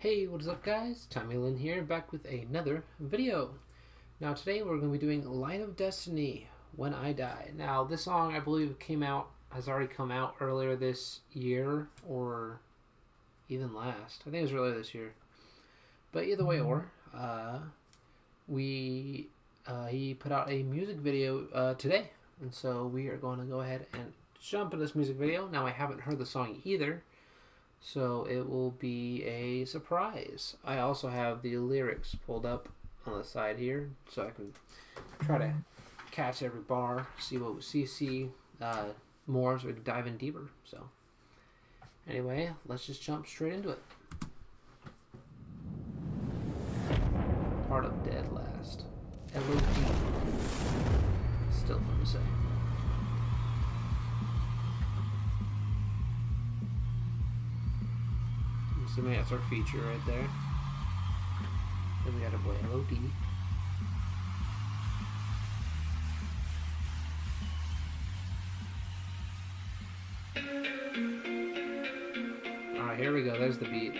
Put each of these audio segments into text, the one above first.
Hey, what is up guys? Tommy Lynn here, back with another video. Now today we're going to be doing Light of Destiny, When I Die. Now this song I believe has already come out earlier this year, or even last. I think it was earlier this year. But either way he put out a music video today. And so we are going to go ahead and jump into this music video. Now I haven't heard the song either, so it will be a surprise. I also have the lyrics pulled up on the side here, so I can try to catch every bar, see what we see more, so we can dive in deeper. So anyway, let's just jump straight into it. Part of Dead Last. LOD. Still fun to say. Assuming that's our feature right there. Then we got a boy LOD. Alright, here we go. There's the beat.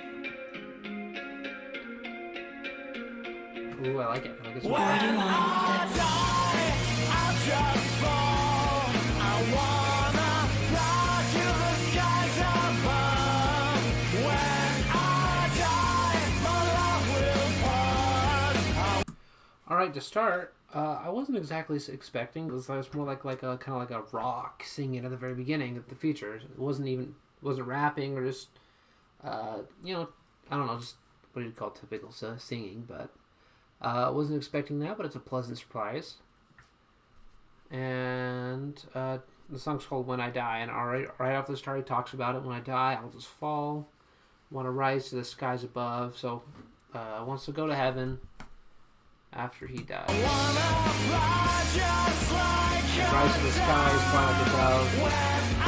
Ooh, I like it. I like it. When I die, I'll just fall. I wanna fly to the skies above. When alright, to start, I wasn't exactly expecting. It was more like a kind of like a rock singing at the very beginning of the feature. It wasn't rapping or just I don't know, just what do you call typical singing. But I wasn't expecting that, but it's a pleasant surprise. And the song's called When I Die, and right after the start, he talks about it. When I die, I'll just fall. Want to rise to the skies above. So wants to go to heaven after he dies. Rise to the skies, fly like a dove. When I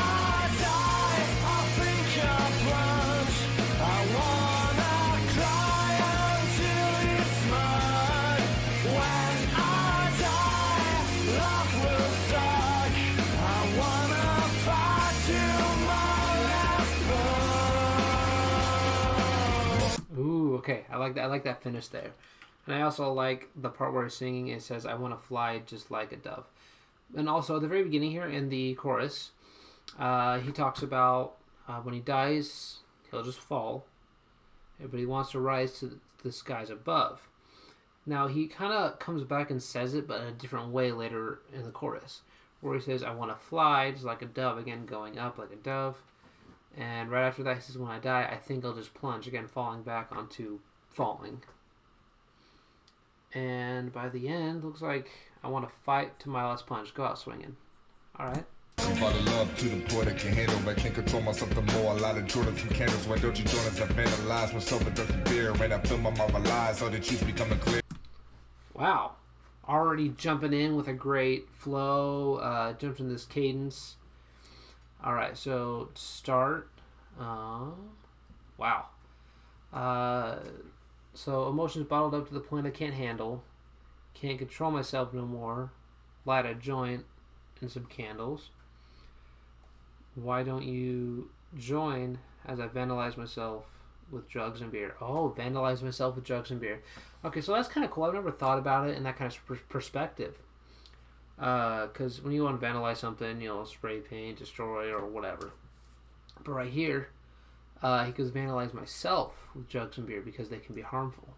die, I'll think of lunch. I wanna cry until it's mud. When I die, love will suck. I wanna fight to my last breath. Ooh, okay. I like that finish there. And I also like the part where he's singing. It says, I want to fly just like a dove. And also at the very beginning here in the chorus, he talks about when he dies, he'll just fall. But he wants to rise to the skies above. Now he kind of comes back and says it, but in a different way later in the chorus, where he says, I want to fly just like a dove, again going up like a dove. And right after that he says, when I die, I think I'll just plunge, again falling back onto falling. And by the end, looks like I want to fight to my last punch. Go out swinging. Alright. Love to the boy that can handle. I can't control myself the more. A lot of Jordans and candles. Why don't you join us? I vandalize myself with dirty beer. Right, I feel my mouth lies. All the truth becoming clear. Wow. Already jumping in with a great flow. Jumped in this cadence. Alright, so start. Wow. So emotions bottled up to the point I can't handle. Can't control myself no more. Light a joint and some candles. Why don't you join as I vandalize myself with drugs and beer? Oh, vandalize myself with drugs and beer. Okay, so that's kind of cool. I've never thought about it in that kind of perspective. Because when you want to vandalize something, spray paint, destroy, or whatever. But right here, he goes vandalize myself with drugs and beer because they can be harmful.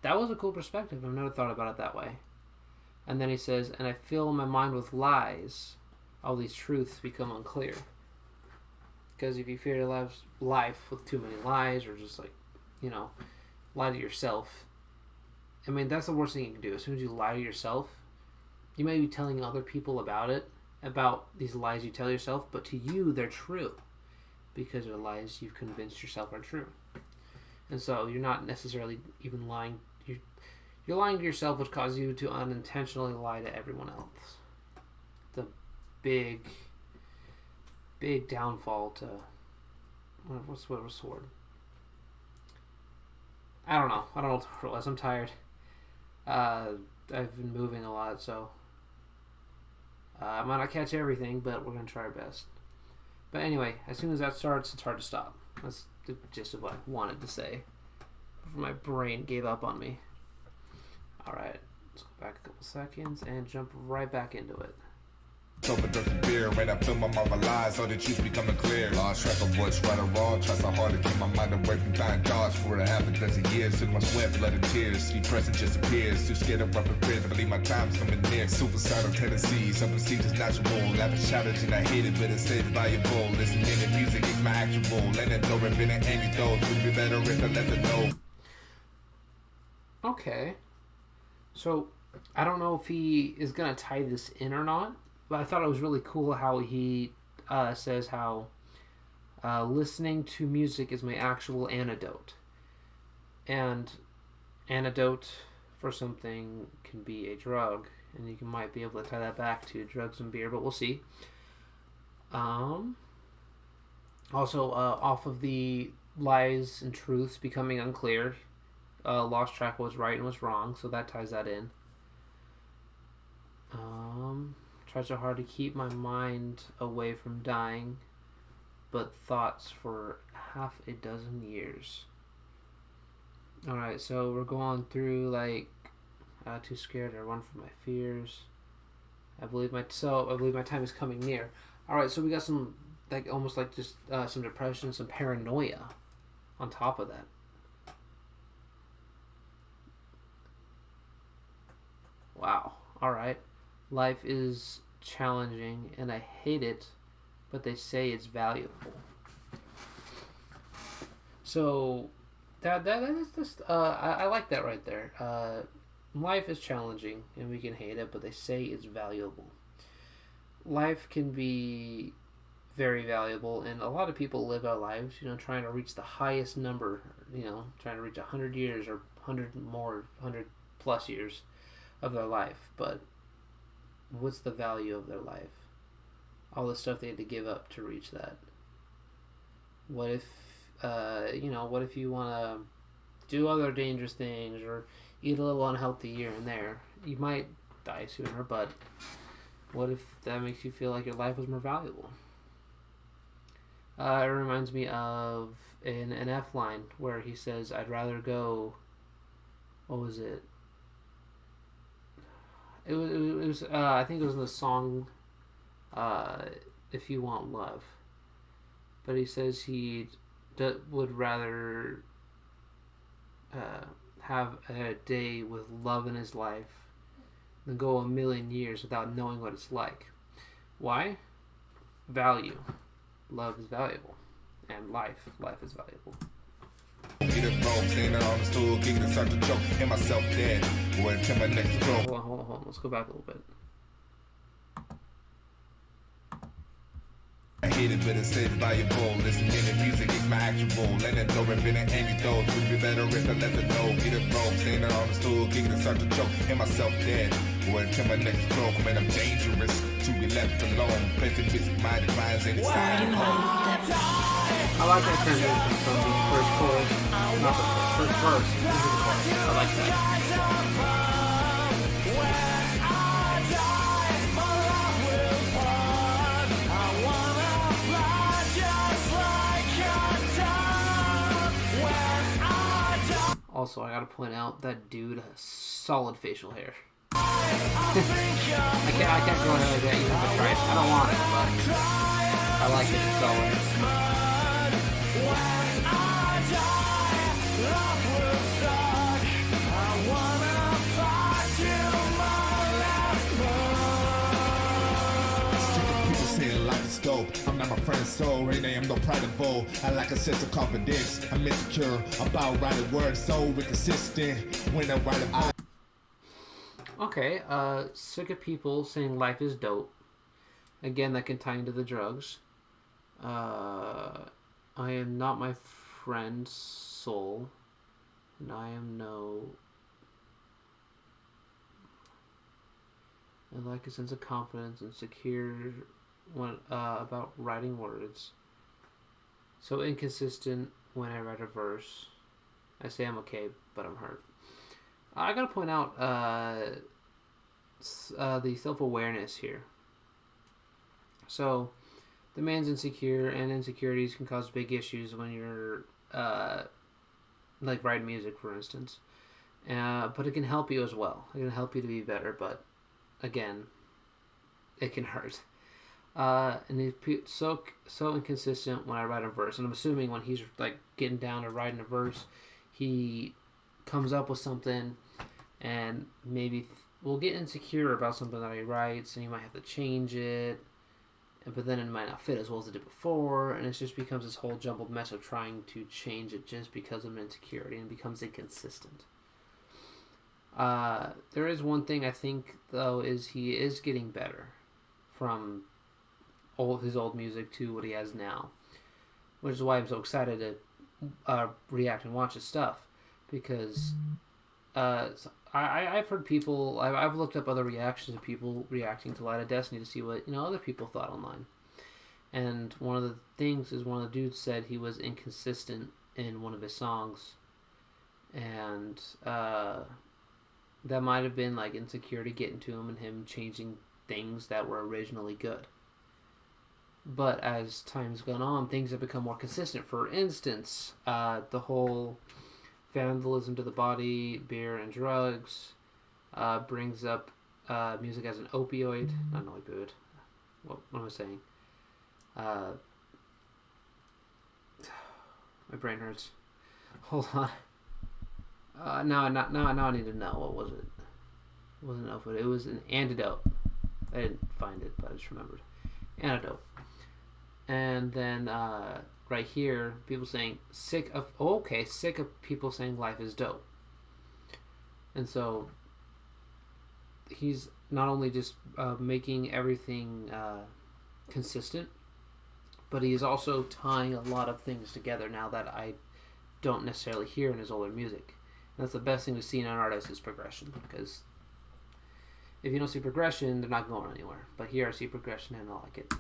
That was a cool perspective. I've never thought about it that way. And then he says, and I fill my mind with lies. All these truths become unclear. Because if you fill your life with too many lies, or just lie to yourself, I mean, that's the worst thing you can do. As soon as you lie to yourself, you may be telling other people about these lies you tell yourself, but to you, they're true. Because they're lies you've convinced yourself are true. And so you're not necessarily even lying. You're lying to yourself, which causes you to unintentionally lie to everyone else. The big downfall to... What's the word? I don't know what the word was. I'm tired. I've been moving a lot, so... I might not catch everything, but we're going to try our best. But anyway, as soon as that starts, it's hard to stop. That's the gist of what I wanted to say. My brain gave up on me. Alright, let's go back a couple seconds and jump right back into it. Overdose of beer, when I fill my mouth with lies, all the truth becoming clear. Lost track of what's right or wrong, try so hard to keep my mind away from dying thoughts. For a half a dozen years, took my sweat, blood and tears. Depression just appears, too scared of rubbing fear to believe my time's coming near. Suicidal tendencies, some procedures natural. Laughing challenge and I hate it, but it stays valuable. Listening to music is my actual, and it no been an antidote. Would be better if I let it know. Okay. So, I don't know if he is going to tie this in or not. But I thought it was really cool how he says how listening to music is my actual antidote. And antidote for something can be a drug. And you might be able to tie that back to drugs and beer, but we'll see. Also, off of the lies and truths becoming unclear, lost track of what's right and what's wrong, so that ties that in. Try so hard to keep my mind away from dying, but thoughts for half a dozen years. Alright, so we're going through like too scared to run from my fears. I believe my time is coming near. Alright, so we got some like almost like just some depression, some paranoia on top of that. Wow. Alright. Life is challenging and I hate it, but they say it's valuable. So that is just I like that right there. Life is challenging and we can hate it, but they say it's valuable. Life can be very valuable, and a lot of people live our lives, trying to reach the highest number, trying to reach 100 years or 100 plus years of their life, but what's the value of their life? All the stuff they had to give up to reach that. What if, what if you want to do other dangerous things or eat a little unhealthy here and there? You might die sooner, but what if that makes you feel like your life was more valuable? It reminds me of an F line where he says, I'd rather go, what was it? It was I think it was in the song If You Want Love. But he says he would rather have a day with love in his life than go a million years without knowing what it's like. Why? Value. Love is valuable. And life is valuable. Get it wrong, standing on the stool, kicking and start to choke, and myself dead. Word to my next throw. Hold on. Let's go back a little bit. I hate it, but it stays valuable. Listening to music is my actual, and it no been an antidote. Would be better if I let it know. Get it wrong, standing on the stool, kicking and start to choke, and myself dead. Word to my next throw, man, I'm dangerous to be left alone. Pessimistic minded minds ain't inside home. I like that transition from the first chorus, not the first verse, into the chorus. I like that. Also, I gotta point out that dude has solid facial hair. I can't grow hair like that. You have to try it. I don't want it, but I like it. It's solid. Dope. I'm not my friend's soul, and I am no pride and bold. I lack a sense of confidence. I'm insecure about writing words, so inconsistent when I write about. Okay, sick of people saying life is dope. Again, that can tie into the drugs. I am not my friend's soul, and I am no. I like a sense of confidence and secure about writing words. So inconsistent when I write a verse. I say I'm okay, but I'm hurt. I gotta point out the self-awareness here. So The man's insecure, and insecurities can cause big issues when you're like writing music, for instance. But it can help you as well. It can help you to be better, but again, it can hurt. And he's so inconsistent when I write a verse. And I'm assuming when he's like getting down to writing a verse, he comes up with something, and maybe will get insecure about something that he writes, and he might have to change it. But then it might not fit as well as it did before, and it just becomes this whole jumbled mess of trying to change it just because of insecurity, and becomes inconsistent. There is one thing I think, though, is he is getting better from his old music to what he has now, which is why I'm so excited to react and watch his stuff, because I've heard people, I've looked up other reactions of people reacting to Light of Destiny to see what other people thought online. And one of the things is one of the dudes said he was inconsistent in one of his songs, and that might have been like insecurity getting to him and him changing things that were originally good. But as time's gone on, things have become more consistent. For instance, the whole vandalism to the body, beer and drugs, brings up music as an opioid. Not an opioid. What am I saying? My brain hurts. Hold on. Now I need to know. What was it? It wasn't an opioid. It was an antidote. I didn't find it, but I just remembered. Antidote. And then right here, people saying sick of people saying life is dope. And so he's not only just making everything consistent, but he's also tying a lot of things together now that I don't necessarily hear in his older music. And that's the best thing to see in an artist is progression, because if you don't see progression, they're not going anywhere. But here I see progression and I like it.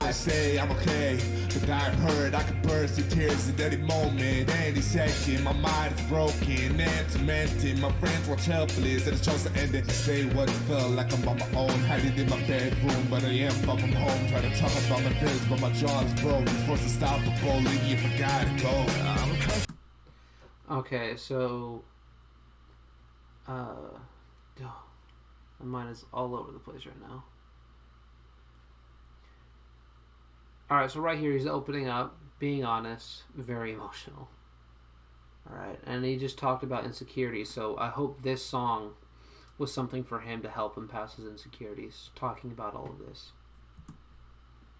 I say I'm okay, but I'm hurt. I could burst in tears at any moment, any second. My mind is broken and tormented. My friends watch helpless, and it's chose to end it. Say what it felt like I'm on my own, hiding in my bedroom, but I am far from home. Try to talk about my feelings, but my jaw is broken. Forced to stop the bowling, you forgot to go. Okay, so my mind is all over the place right now. Alright, so right here he's opening up, being honest, very emotional. Alright, and he just talked about insecurities, so I hope this song was something for him to help him pass his insecurities, talking about all of this.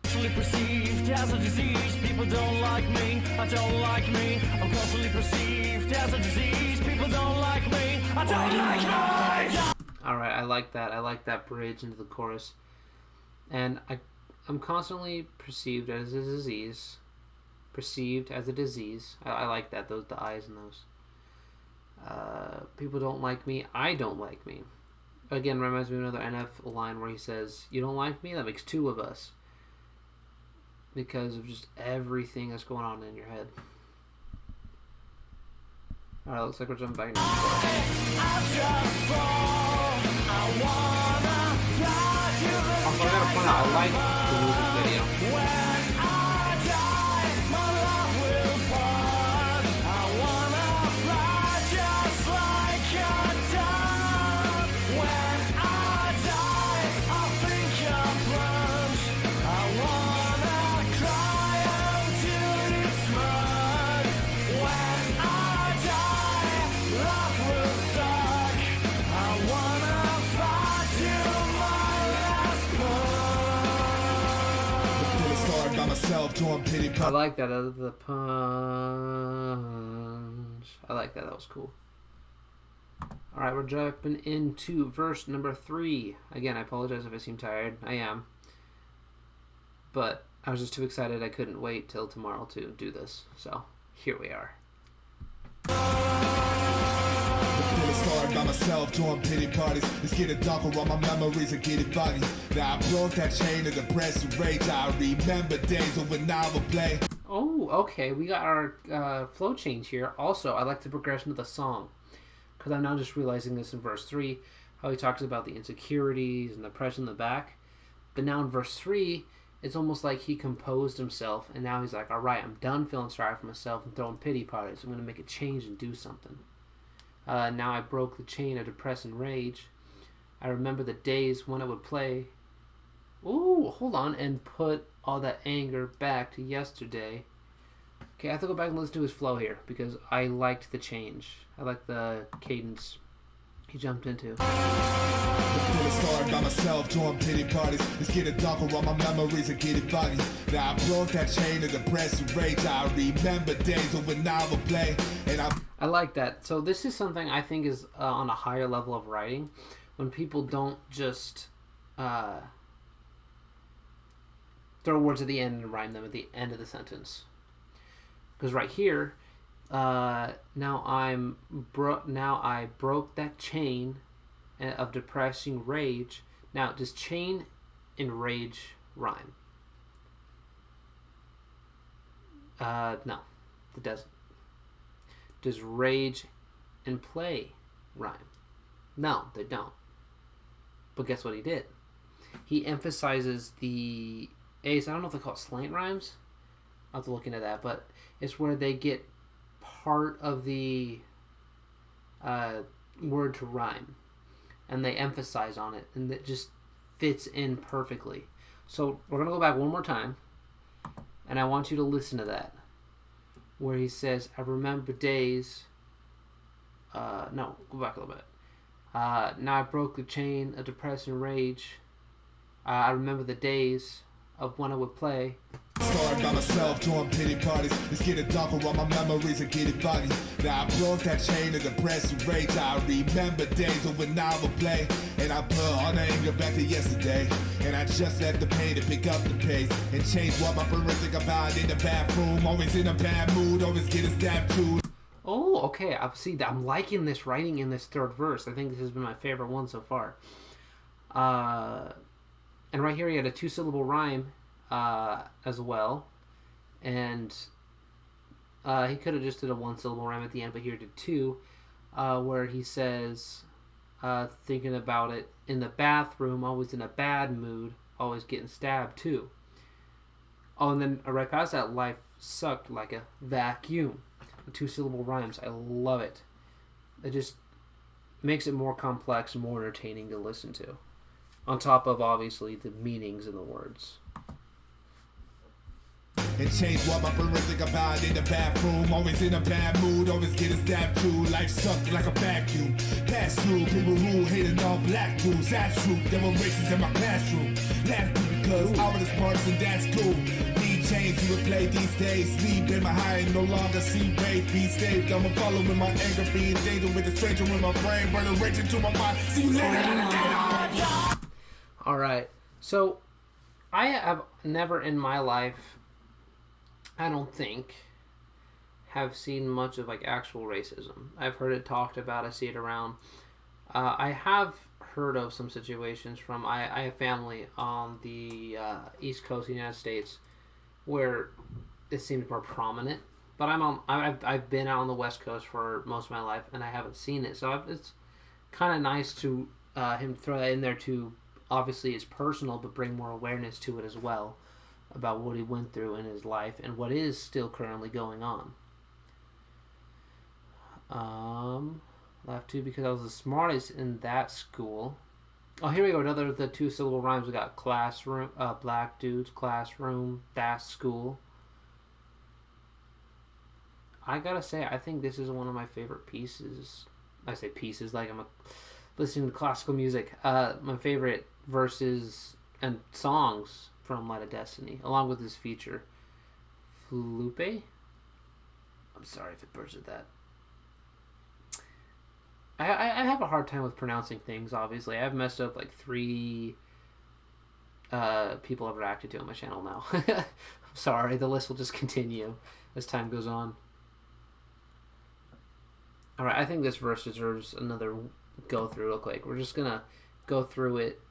Constantly perceived as a disease, people don't like me, I don't like me. I'm constantly perceived as a disease, people don't like me, I don't like me. Alright, I like that bridge into the chorus. And I'm constantly perceived as a disease. I like that, the I's and those. People don't like me. I don't like me. Again, reminds me of another NF line where he says, "You don't like me? That makes two of us." Because of just everything that's going on in your head. Alright, looks like we're jumping back now. Also, I gotta point out, I like the music video. I like that, the punch. I like that, that was cool. Alright, we're jumping into verse number 3. Again, I apologize if I seem tired. I am. But I was just too excited I couldn't wait till tomorrow to do this. So, here we are. By myself, doing pity parties. It's getting darker, all my memories are getting foggy. Now I broke that chain of depression rage. I remember days when I would play. Oh, okay. We got our flow change here. Also, I like the progression of the song, because I'm now just realizing this in verse 3, how he talks about the insecurities and the depression in the back. But now in verse 3, it's almost like he composed himself, and now he's like, all right, I'm done feeling sorry for myself and throwing pity parties. I'm going to make a change and do something. Now I broke the chain of depressing rage. I remember the days when I would play. Ooh, hold on, and put all that anger back to yesterday. Okay, I have to go back and listen to his flow here because I liked the change. I like the cadence he jumped into. Feeling sorry by myself, doing pity parties. It's getting darker, all my memories are getting foggy. Now I broke that chain of depressing rage. I remember days when I would play, and I like that. So this is something I think is on a higher level of writing, when people don't just throw words at the end and rhyme them at the end of the sentence. Because right here, now I broke that chain of depressing rage. Now, does chain and rage rhyme? No, it doesn't. Does rage and play rhyme? No, they don't. But guess what he did? He emphasizes the A's. I don't know if they call it slant rhymes. I'll have to look into that, but it's where they get part of the word to rhyme, and they emphasize on it, and it just fits in perfectly. So we're going to go back one more time, and I want you to listen to that, where he says, I remember days... no, go back a little bit. Now I broke the chain of depressing rage. I remember the days of when I would play. Sorry by myself, doing pity parties. It's getting darker, all my memories are getting foggy. Now I broke that chain of depressing rage. I remember days when I would play, and I put all the anger back to yesterday. And I just let the pain to pick up the pace and change what my brain think about in the bathroom. Always in a bad mood, always getting stabbed too. Oh, okay. I'm liking this writing in this third verse. I think this has been my favorite one so far. And right here he had a 2-syllable rhyme as well. And he could have just did a 1-syllable rhyme at the end, but here did 2, where he says, thinking about it, in the bathroom, always in a bad mood, always getting stabbed too. Oh, and then right past that, life sucked like a vacuum. The 2-syllable rhymes. I love it. It just makes it more complex and more entertaining to listen to. On top of, obviously, the meanings in the words. And change what my brain think about in the bathroom. Always in a bad mood, always getting stabbed too. Life sucked like a vacuum. Pass through people who hating all black dudes. That's true, there were racists in my classroom. Laughed because I was the smartest and that's cool. Change you would play these days. Sleep in my high, no longer see race. Be saved, I'm following my anger. Be in danger with a stranger in my brain. Burning rage into my mind. See you later. Alright, so I have never in my life, I don't think, have seen much of like actual racism. I've heard it talked about, I see it around. I have heard of some situations from, I have family on the East Coast of the United States where it seems more prominent, but I've been out on the West Coast for most of my life and I haven't seen it, so it's kind of nice to him throw that in there too. Obviously it's personal, but bring more awareness to it as well about what he went through in his life and what is still currently going on. Left two because I was the smartest in that school. Oh, here we go. Another of the 2-syllable rhymes. We got classroom, black dudes, classroom, that school. I gotta say, I think this is one of my favorite pieces. I say pieces like I'm listening to classical music. My favorite verses and songs from Light of Destiny, along with his feature, Fluppe. I'm sorry if it butchered that. I have a hard time with pronouncing things, obviously. I've messed up like 3 people I've reacted to on my channel now. I'm sorry, the list will just continue as time goes on. Alright, I think this verse deserves another go through real quick. We're just going to go through it,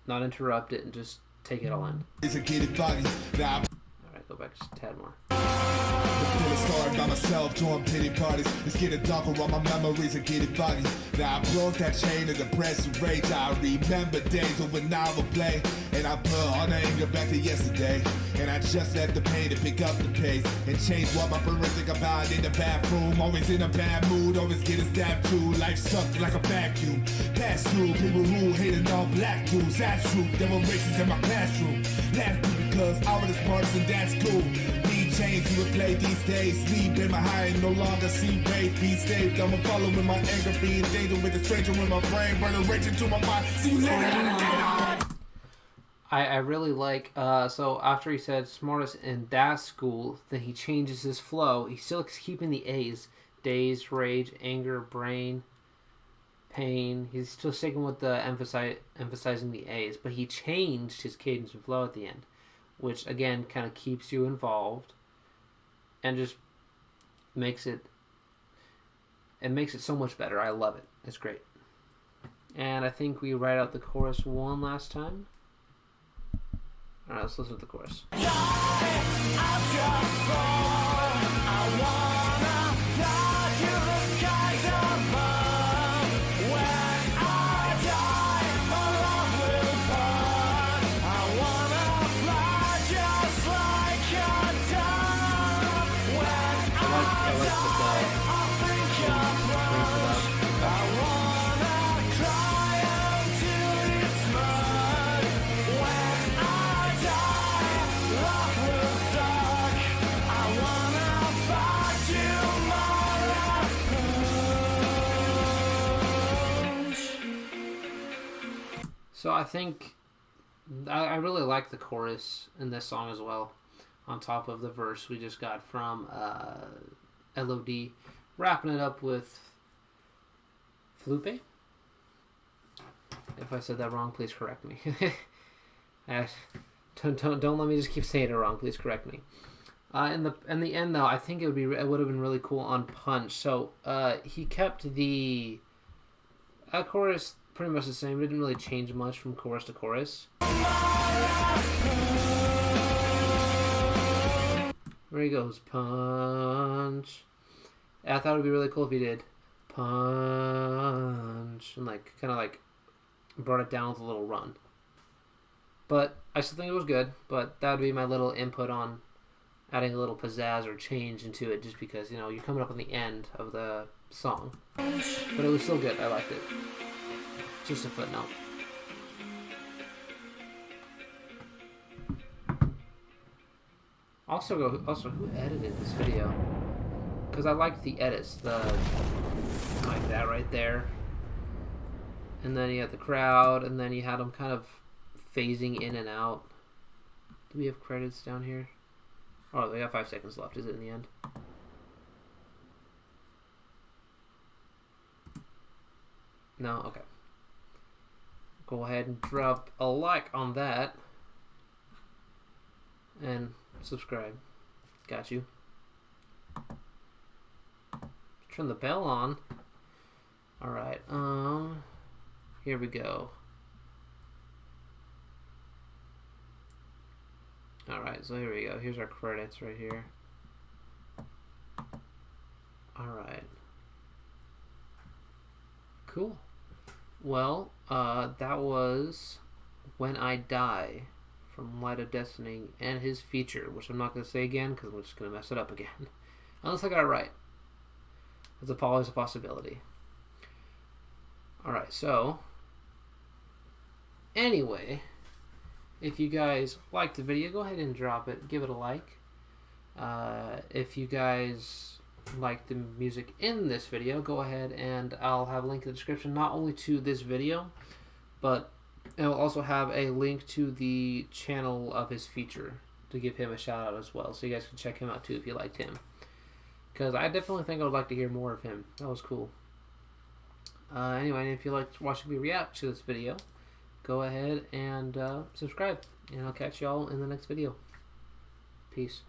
not interrupt it, and just take it all in. Alright, go back just a tad more. Feeling sorry by myself, throwing pity parties. It's getting darker, all my memories are getting foggy. Now I broke that chain of depression rage. I remember days when I would play, and I put all the anger back to yesterday. And I just let the pain to pick up the pace and change what my parents think about in the bathroom. Always in a bad mood, always getting stabbed too. Life sucked like a vacuum. Pass through people who hated all black dudes. That's true, there were racists in my classroom. Laughed because I was the smartest and that's cool. Need change to replay these days. Sleep in my high and no longer see race. Be safe, I'm following my anger. Be in danger with a stranger with my brain. Burning rage into my mind. See you later. I really like, so after he said smartest in that school, then he changes his flow. He's still keeping the A's. Daze, rage, anger, brain, pain. He's still sticking with the emphasizing the A's, but he changed his cadence and flow at the end, which again kind of keeps you involved and just makes it so much better. I love it. It's great. And I think we write out the chorus one last time. All right, let's listen to the chorus. So I think I really like the chorus in this song as well, on top of the verse we just got from LOD, wrapping it up with Fluppe. If I said that wrong, please correct me. Don't let me just keep saying it wrong. Please correct me. In the end, though, I think it would have been really cool on Punch. So he kept the chorus pretty much the same. It didn't really change much from chorus to chorus. There he goes, punch. And I thought it would be really cool if he did punch and kind of brought it down with a little run. But I still think it was good. But that would be my little input on adding a little pizzazz or change into it, just because you're coming up on the end of the song. But it was still good. I liked it. Just a footnote. Also, who edited this video? Because I liked the edits, like that right there, and then you had the crowd, and then you had them kind of phasing in and out. Do we have credits down here? Oh, we got 5 seconds left. Is it in the end? No? Okay. Go ahead and drop a like on that. And subscribe. Got you. Turn the bell on. Alright, here we go. Alright, so here we go. Here's our credits right here. Alright. Cool. Well, that was When I Die from Light of Destiny and his feature, which I'm not going to say again because I'm just going to mess it up again. Unless I got it right. It's always a possibility. Alright, so anyway, if you guys liked the video, go ahead and drop it. Give it a like. If you guys like the music in this video, go ahead and I'll have a link in the description, not only to this video, but it'll also have a link to the channel of his feature to give him a shout out as well, so you guys can check him out too if you liked him, because I definitely think I would like to hear more of him. That was cool. Anyway, if you liked watching me react to this video, go ahead and subscribe, and I'll catch y'all in the next video. Peace.